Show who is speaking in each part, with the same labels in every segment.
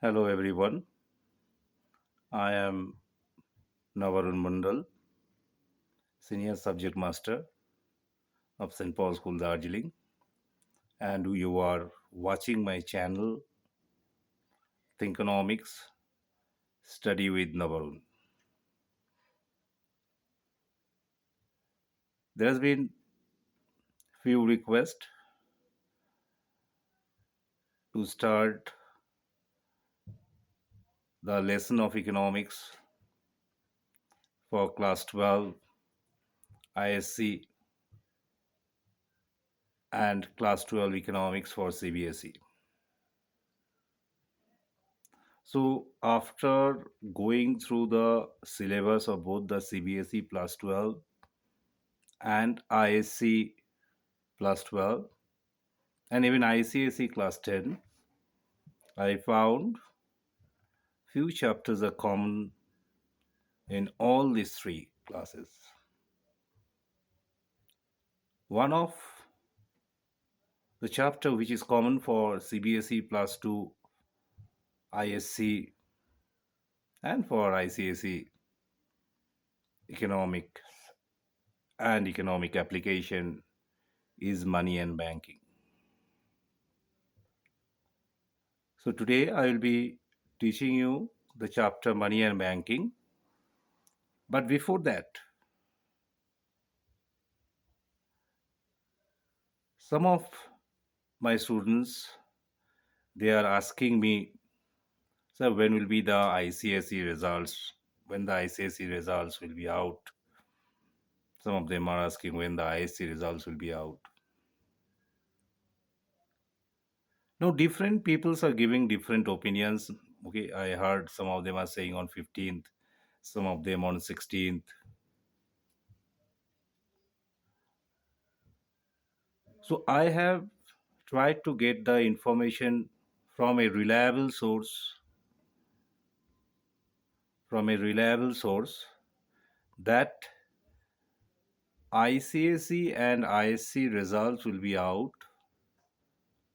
Speaker 1: Hello everyone. I am Navarun Mandal, Senior Subject Master of St. Paul School, Darjeeling, and you are watching my channel THINKONOMICS-Study with Navarun. There has been few requests to start the lesson of economics for class 12 ISC and class 12 economics for cbse. So after going through the syllabus of both the cbse plus 12 and ISC plus 12 and even ICSE class 10, I found few chapters are common in all these three classes. One of the chapter which is common for CBSE plus 2, ISC and for ICSE economic and economic application is money and banking. So today I will be teaching you the chapter money and banking. But before that, some of my students, they are asking me, sir, when will be the ICSE results? When the ICSE results will be out? Some of them are asking when the ISC results will be out. Now, different peoples are giving different opinions. Okay, I heard some of them are saying on 15th, some of them on 16th. So I have tried to get the information from a reliable source, that ICSE and ISC results will be out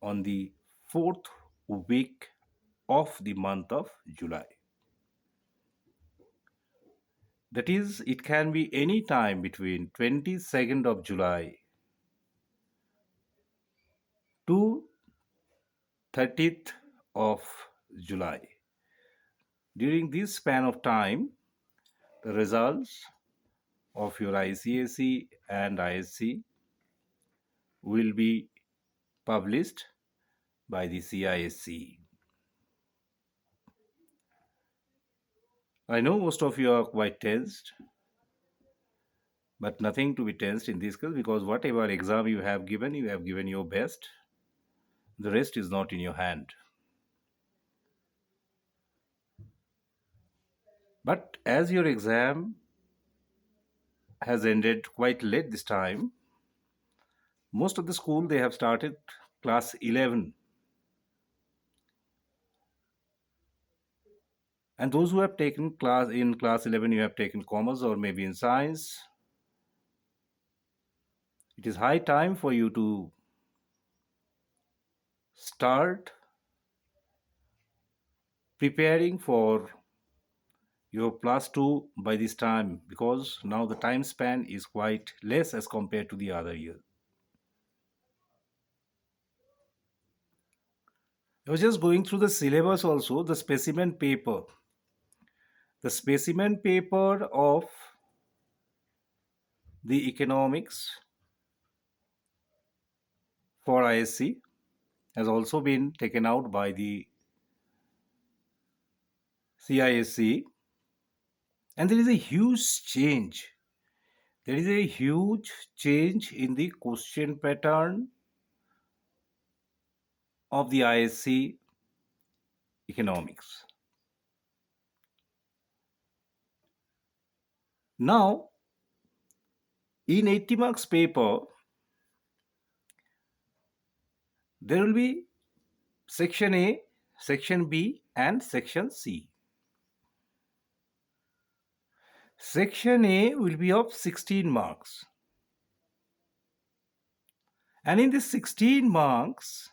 Speaker 1: on the fourth week of the month of July. That is, it can be any time between 22nd of July to 30th of July. During this span of time, the results of your ICSE and ISC will be published by the CISC. I know most of you are quite tensed, but nothing to be tensed in this case, because whatever exam you have given your best. The rest is not in your hand. But as your exam has ended quite late this time, most of the school, they have started class 11. And those who have taken class 11, you have taken commerce or maybe in science, it is high time for you to start preparing for your plus 2 by this time, because now the time span is quite less as compared to the other year. I was just going through the syllabus also, the specimen paper. The specimen paper of the economics for ISC has also been taken out by the CISC, and there is a huge change. There is a huge change in the question pattern of the ISC economics. Now, in 80 marks paper, there will be section A, section B, and section C. Section A will be of 16 marks. And in this 16 marks,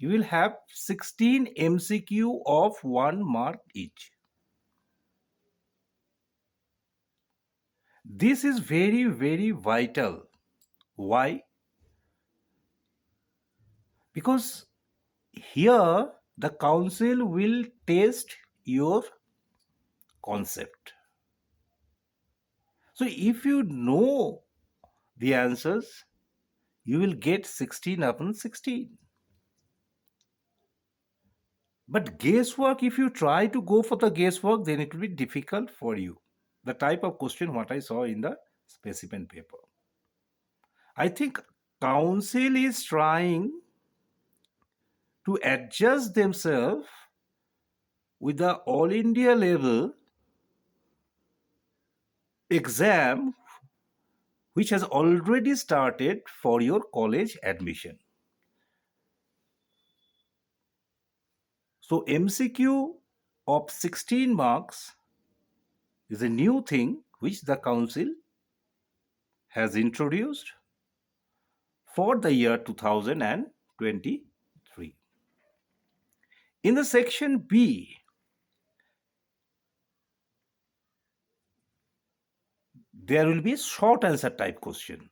Speaker 1: you will have 16 MCQ of 1 mark each. This is very, very vital. Why? Because here the council will test your concept. So if you know the answers, you will get 16 upon 16. But guesswork, if you try to go for the guesswork, then it will be difficult for you. The type of question what I saw in the specimen paper. I think council is trying to adjust themselves with the all India level exam which has already started for your college admission. So MCQ of 16 marks is a new thing which the council has introduced for the year 2023. In the section B, there will be short answer type question.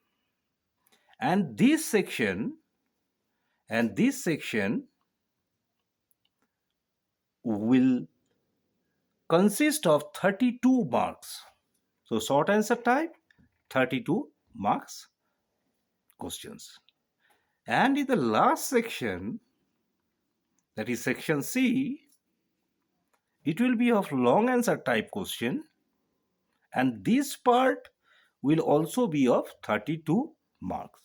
Speaker 1: And this section will consist of 32 marks. So short answer type, 32 marks questions. And in the last section, that is section C, it will be of long answer type question, and this part will also be of 32 marks.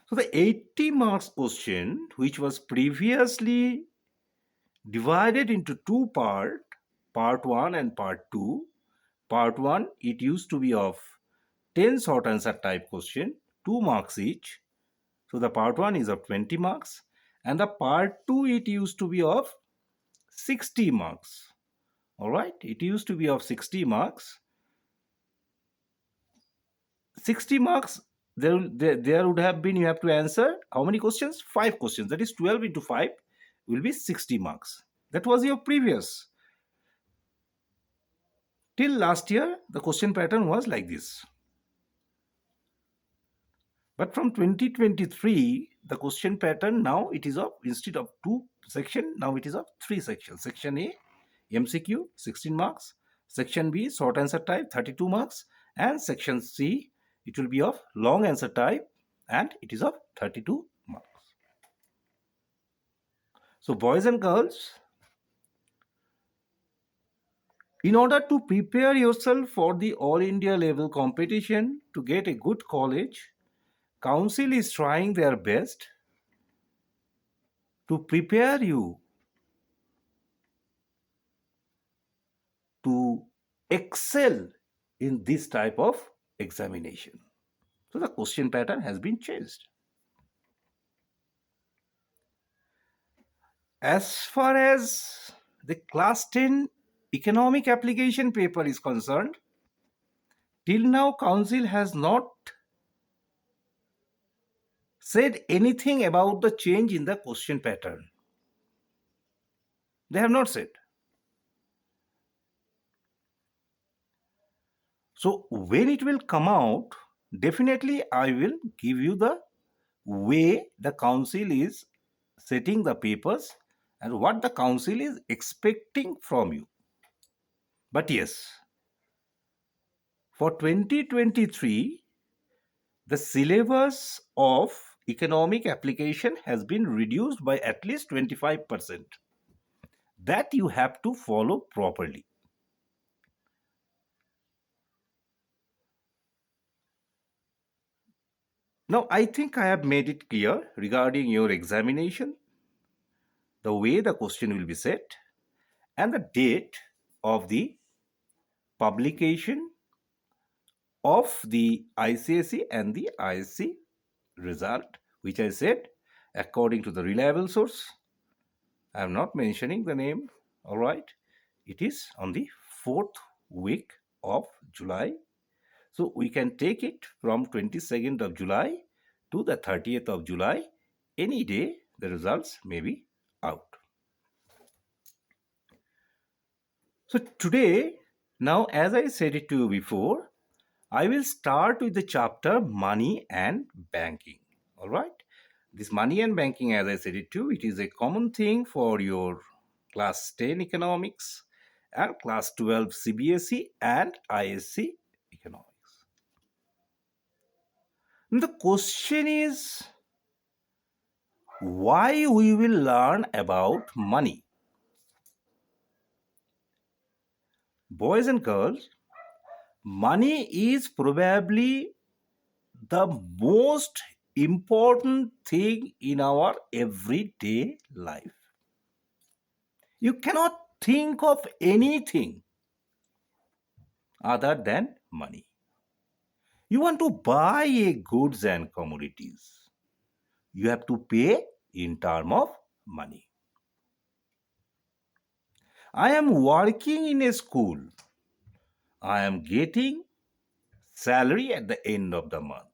Speaker 1: So the 80 marks question, which was previously divided into two parts, part 1 and part 2. Part 1, it used to be of 10 short answer type question, 2 marks each. So the part 1 is of 20 marks, and the part 2, it used to be of 60 marks. All right, it used to be of 60 marks. 60 marks, there would have been, you have to answer how many questions? 5 questions. That is 12 into 5 will be 60 marks. That was your previous. Till last year, the question pattern was like this. But from 2023, the question pattern now it is of, instead of 2 sections, now it is of 3 sections. Section A, MCQ, 16 marks. Section B, short answer type, 32 marks. And section C, it will be of long answer type, and it is of 32 marks. So boys and girls, in order to prepare yourself for the all India level competition to get a good college, council is trying their best to prepare you to excel in this type of examination. So the question pattern has been changed. As far as the class 10 economic application paper is concerned, till now council has not said anything about the change in the question pattern. They have not said. So when it will come out, definitely I will give you the way the council is setting the papers and what the council is expecting from you. But yes, for 2023, the syllabus of economic application has been reduced by at least 25%. That you have to follow properly. Now, I think I have made it clear regarding your examination, the way the question will be set, and the date of the publication of the ICSE and the ISC result, which I said according to the reliable source. I am not mentioning the name, all right. It is on the 4th week of July. So we can take it from 22nd of July to the 30th of July any day the results may be out. So today, now as I said it to you before, I will start with the chapter money and banking. All right. This money and banking, as I said it too, it is a common thing for your class 10 economics and class 12 CBSE and ISC economics. And the question is why we will learn about money. Boys and girls, money is probably the most important thing in our everyday life. You cannot think of anything other than money. You want to buy a goods and commodities. You have to pay in terms of money. I am working in a school. I am getting salary at the end of the month.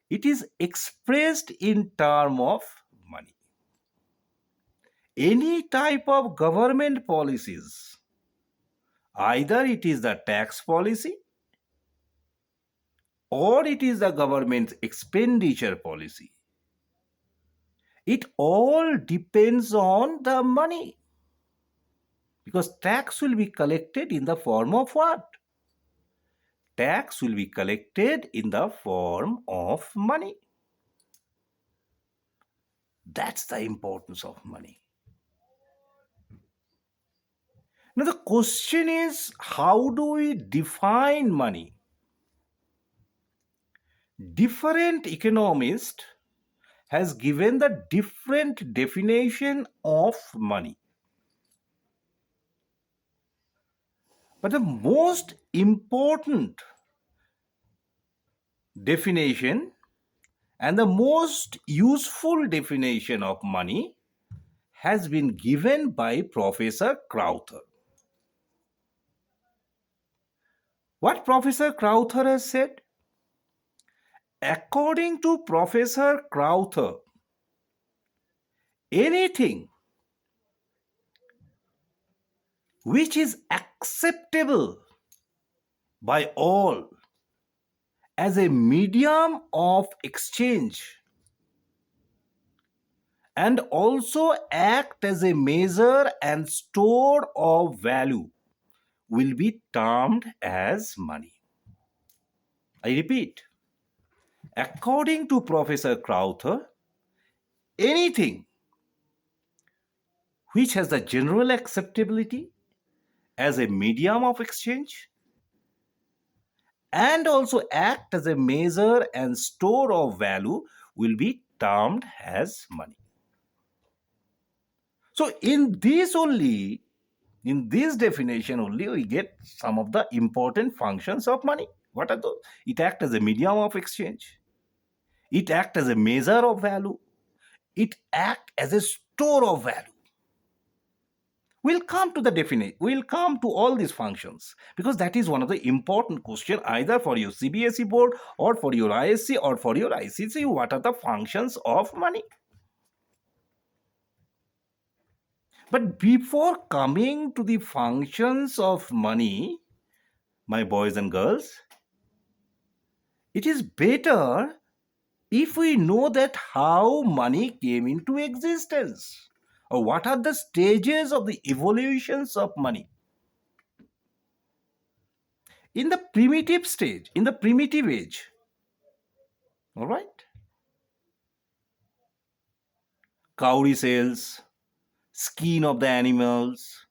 Speaker 1: It is expressed in terms of money. Any type of government policies, either it is the tax policy or it is the government's expenditure policy, it all depends on the money, because tax will be collected in the form of what? Tax will be collected in the form of money. That's the importance of money. Now the question is, how do we define money? Different economists has given the different definition of money. But the most important definition and the most useful definition of money has been given by Professor Crowther. What Professor Crowther has said? According to Professor Crowther, anything which is acceptable by all as a medium of exchange and also act as a measure and store of value will be termed as money. I repeat, according to Professor Crowther, anything which has the general acceptability as a medium of exchange and also act as a measure and store of value will be termed as money. So in this definition only, we get some of the important functions of money. What are those? It acts as a medium of exchange. It acts as a measure of value. It acts as a store of value. We'll come to the definition. We'll come to all these functions because that is one of the important questions either for your CBSE board or for your ISC or for your ICSE. What are the functions of money? But before coming to the functions of money, my boys and girls, it is better if we know that how money came into existence or what are the stages of the evolutions of money. In the primitive stage, in the primitive age, all right, cowrie sales, skin of the animals,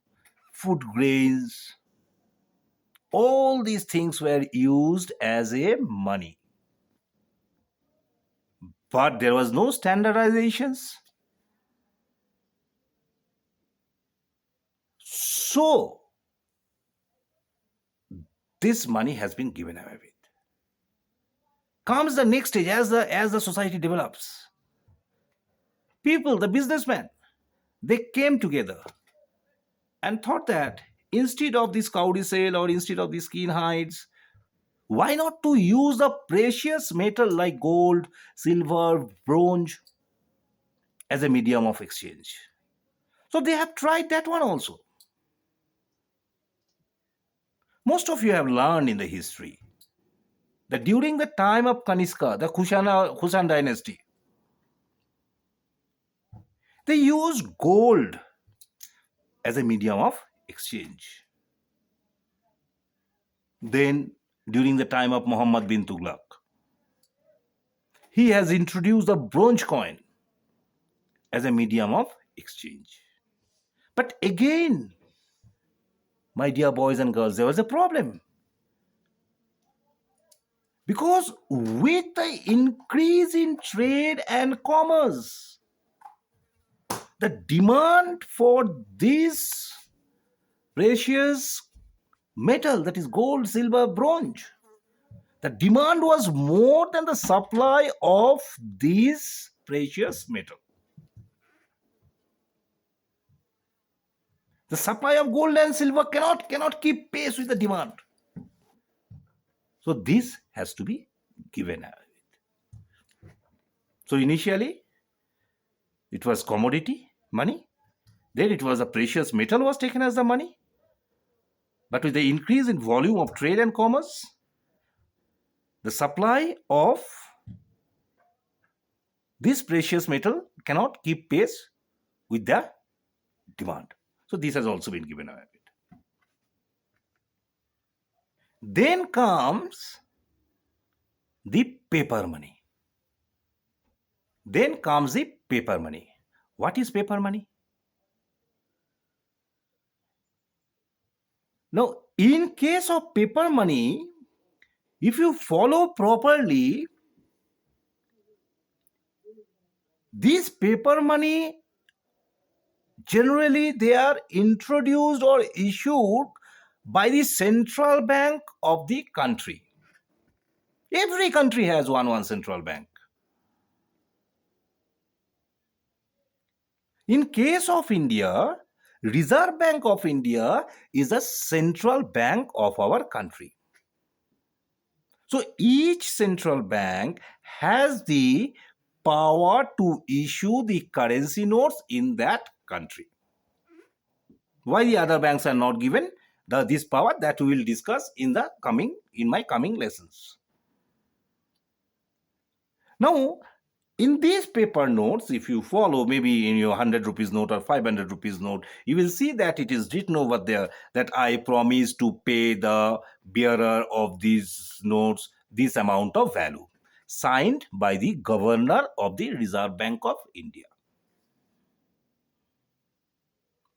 Speaker 1: food grains, all these things were used as a money. But there was no standardizations. So this money has been given away with. Comes the next stage as the society develops. People, the businessmen, they came together and thought that instead of this cowrie sale or instead of these skin hides, why not to use the precious metal like gold, silver, bronze? as a medium of exchange. So they have tried that one also. Most of you have learned in the history that during the time of Kanishka, the Kushan dynasty, they used gold as a medium of exchange. Then, during the time of Muhammad bin Tughlaq, he has introduced the bronze coin as a medium of exchange. But again, my dear boys and girls, there was a problem. Because with the increase in trade and commerce, the demand for this precious metal, that is gold, silver, bronze, the demand was more than the supply of this precious metal. The supply of gold and silver cannot keep pace with the demand. So this has to be given away. So initially, it was commodity, money. Then it was a precious metal was taken as the money. But with the increase in volume of trade and commerce, the supply of this precious metal cannot keep pace with the demand. So this has also been given away. Then comes the paper money. Then comes the paper money. What is paper money? Now, in case of paper money, if you follow properly, this paper money, generally they are introduced or issued by the central bank of the country. Every country has one central bank. In case of India, Reserve Bank of India is a central bank of our country. So each central bank has the power to issue the currency notes in that country. Why the other banks are not given this power, that we will discuss in my coming lessons. Now, in these paper notes, if you follow maybe in your 100 rupees note or 500 rupees note, you will see that it is written over there that I promise to pay the bearer of these notes this amount of value, signed by the governor of the Reserve Bank of India.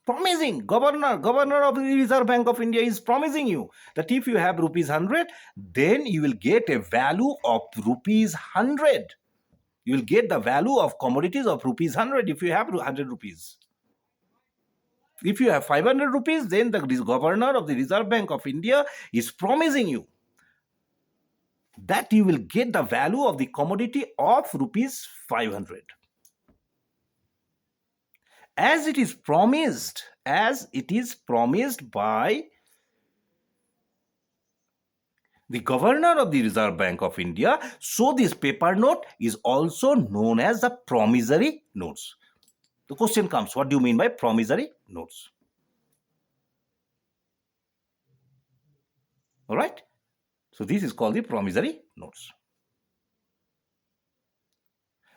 Speaker 1: Promising, governor of the Reserve Bank of India is promising you that if you have rupees 100, then you will get a value of rupees 100. You will get the value of commodities of rupees 100 if you have 100 rupees. If you have 500 rupees, then the governor of the Reserve Bank of India is promising you that you will get the value of the commodity of rupees 500. As it is promised by the governor of the Reserve Bank of India, so this paper note is also known as the promissory notes. The question comes, what do you mean by promissory notes? All right. So this is called the promissory notes.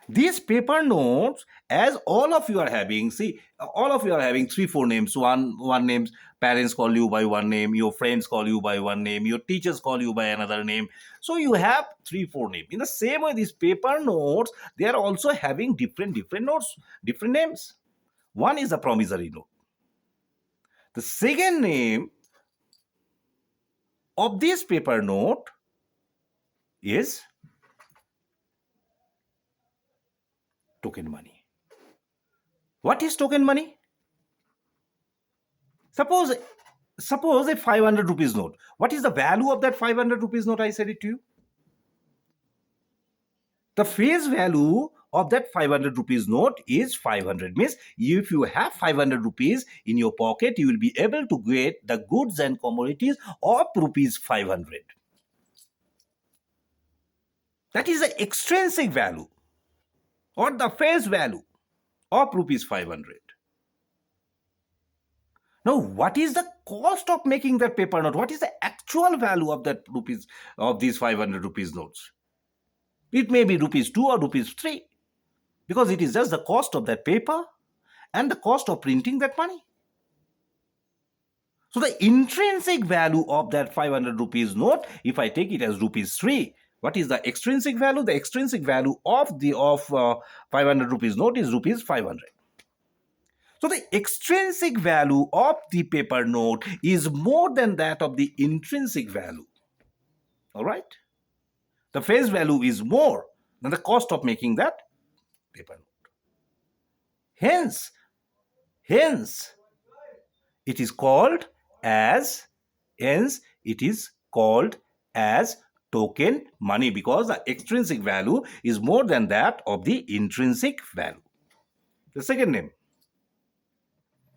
Speaker 1: These paper notes, as all of you are having, see, all of you are having 3-4 names. One names, parents call you by one name, your friends call you by one name, your teachers call you by another name. So you have 3-4 names. In the same way, these paper notes, they are also having different notes, different names. One is a promissory note. The second name of this paper note is token money. What is token money? Suppose a 500 rupees note. What is the value of that 500 rupees note? I said it to you. The face value of that 500 rupees note is 500. Means if you have 500 rupees in your pocket, you will be able to get the goods and commodities of rupees 500. That is the extrinsic value or the face value of rupees 500. Now, what is the cost of making that paper note? What is the actual value of that rupees, of these 500 rupees notes? It may be rupees 2 or rupees 3, because it is just the cost of that paper and the cost of printing that money. So the intrinsic value of that 500 rupees note, if I take it as rupees 3, what is the extrinsic value? The extrinsic value of the 500 rupees note is rupees 500. So the extrinsic value of the paper note is more than that of the intrinsic value. All right? The face value is more than the cost of making that paper note. Hence, it is called as token money, because the extrinsic value is more than that of the intrinsic value. The second name.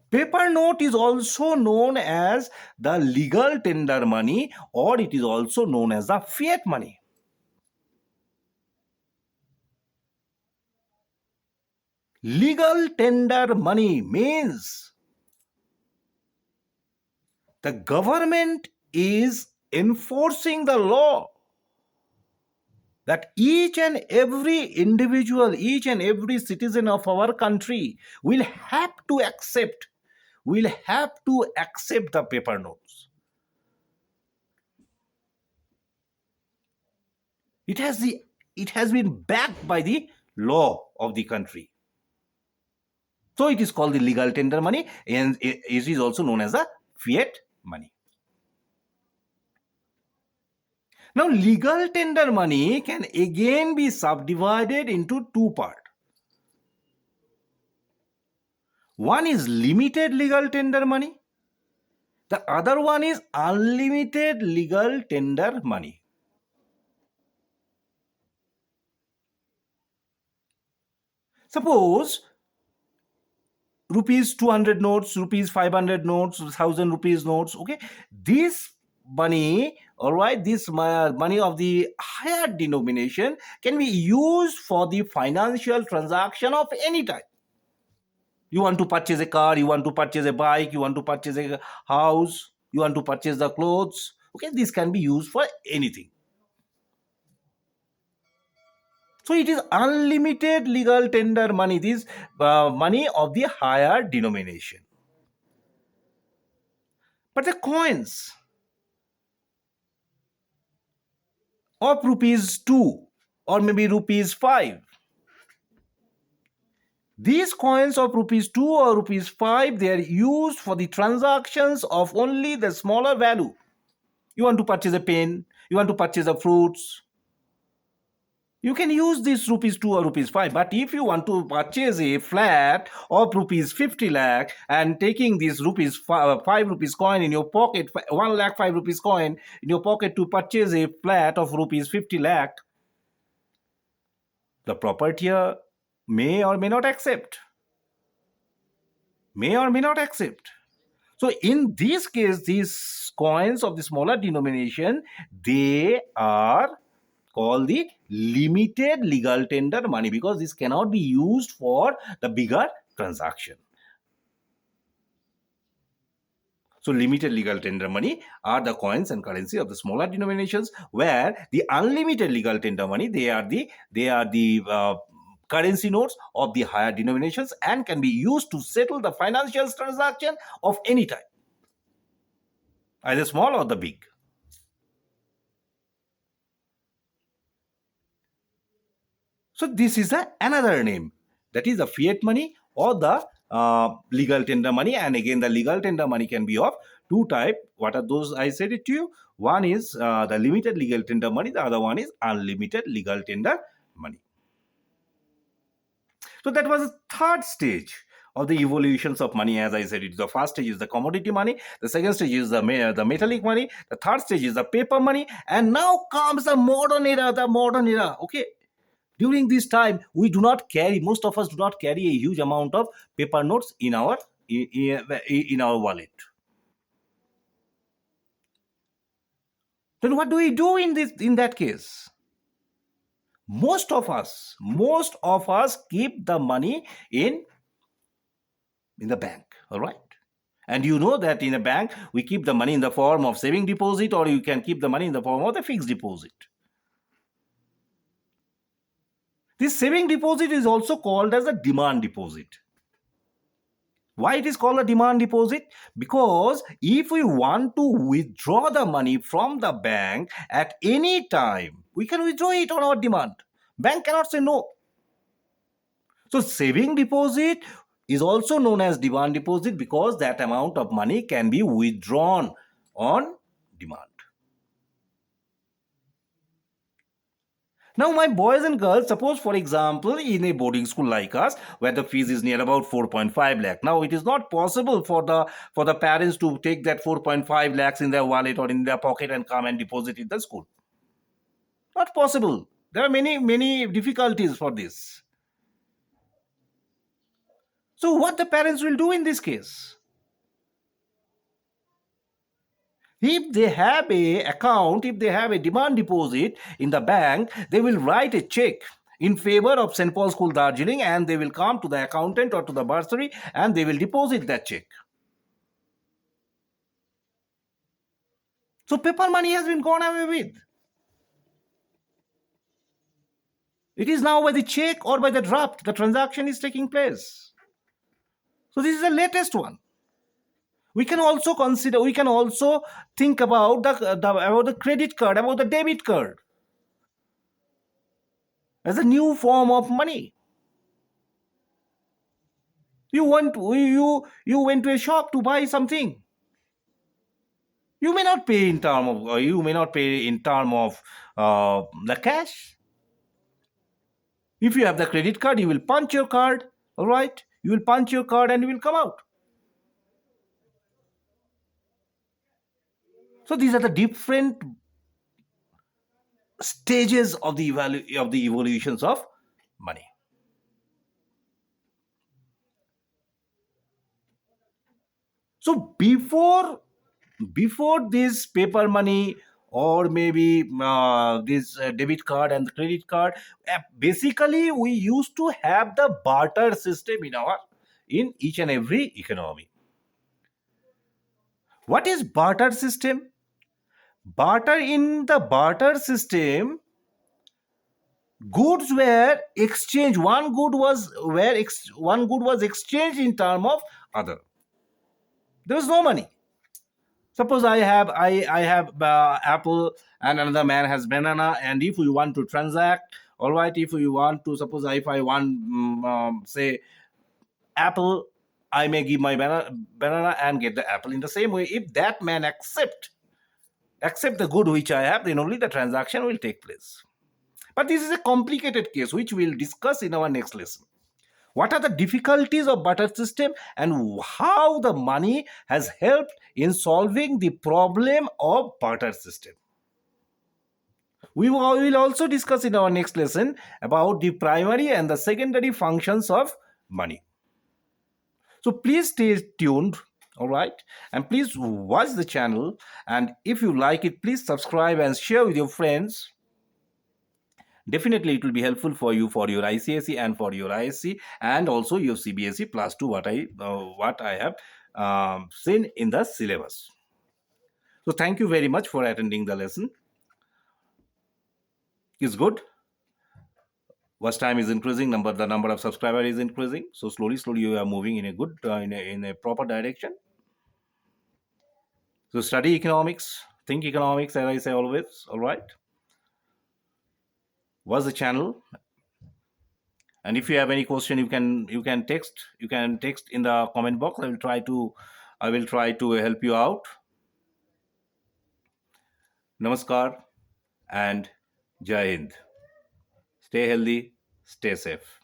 Speaker 1: Paper note is also known as the legal tender money, or it is also known as the fiat money. Legal tender money means the government is enforcing the law that each and every individual, each and every citizen of our country will have to accept the paper notes. It has been backed by the law of the country. So it is called the legal tender money, and it is also known as the fiat money. Now, legal tender money can again be subdivided into two parts. One is limited legal tender money. The other one is unlimited legal tender money. Suppose rupees 200 notes, rupees 500 notes, 1000 rupees notes, okay? This money, all right, this money of the higher denomination can be used for the financial transaction of any type. You want to purchase a car, you want to purchase a bike, you want to purchase a house, you want to purchase the clothes, okay? This can be used for anything. So it is unlimited legal tender money, this money of the higher denomination. But the coins of rupees 2 or maybe rupees 5, these coins of rupees 2 or rupees 5, they are used for the transactions of only the smaller value. You want to purchase a pen, you want to purchase the fruits, you can use this rupees 2 or rupees 5. But if you want to purchase a flat of rupees 50 lakh and taking this rupees 5 rupees coin in your pocket, 1 lakh 5 rupees coin in your pocket to purchase a flat of rupees 50 lakh, the propertier may or may not accept. So in this case, these coins of the smaller denomination, they are called the limited legal tender money, because this cannot be used for the bigger transaction. So limited legal tender money are the coins and currency of the smaller denominations, where the unlimited legal tender money, they are the currency notes of the higher denominations and can be used to settle the financial transaction of any type, either small or the big. So this is another name, that is the fiat money or the legal tender money. And again, the legal tender money can be of two types. What are those? I said it to you. One is the limited legal tender money. The other one is unlimited legal tender money. So that was the third stage of the evolutions of money. As I said, the first stage is the commodity money, the second stage is the metallic money, the third stage is the paper money, and now comes the modern era. Okay. During this time, most of us do not carry a huge amount of paper notes in our wallet. Then what do we do in that case? Most of us keep the money in in the bank. All right. And you know that in a bank, we keep the money in the form of saving deposit, or you can keep the money in the form of the fixed deposit. This saving deposit is also called as a demand deposit. Why it is called a demand deposit? Because if we want to withdraw the money from the bank at any time, we can withdraw it on our demand. Bank cannot say no. So saving deposit is also known as demand deposit because that amount of money can be withdrawn on demand. Now, my boys and girls, suppose for example, in a boarding school like us, where the fees is near about 4.5 lakh. Now, it is not possible for the parents to take that 4.5 lakhs in their wallet or in their pocket and come and deposit in the school. Not possible. There are many difficulties for this. So, what the parents will do in this case? If they have a account, if they have a demand deposit in the bank, they will write a check in favor of St. Paul School Darjeeling, and they will come to the accountant or to the bursary and they will deposit that check. So paper money has been gone away with. It is now by the check or by the draft the transaction is taking place. So this is the latest one. We can also consider, we can also think about the credit card, about the debit card as a new form of money. You went to a shop to buy something. You may not pay in term of, the cash. If you have the credit card, you will punch your card. All right, you will punch your card and you will come out. So these are the different stages of the evolutions of money. So before this paper money, or maybe this debit card and the credit card, basically we used to have the barter system in each and every economy. What is barter system? In the barter system, goods were exchanged. One good was exchanged in term of other. There was no money. Suppose I have apple and another man has banana, and if we want to transact, all right, if we want to, suppose if I want say apple, I may give my banana and get the apple. In the same way, if that man accept the good which I have, then only the transaction will take place. But this is a complicated case which we'll discuss in our next lesson. What are the difficulties of barter system and how the money has helped in solving the problem of barter system? We will also discuss in our next lesson about the primary and the secondary functions of money. So please stay tuned, all right? And please watch the channel. And if you like it, please subscribe and share with your friends. Definitely, it will be helpful for you for your ICSE and for your ISC, and also your CBSE plus 2, what I have seen in the syllabus. So thank you very much for attending the lesson. It's good. Watch time is increasing. The number of subscribers is increasing. So slowly you are moving in a good in a proper direction. So study economics, think economics, as I say always. All right. Watch the channel. And if you have any question, you can text in the comment box. I will try to help you out. Namaskar and Jai Hind. Stay healthy, stay safe.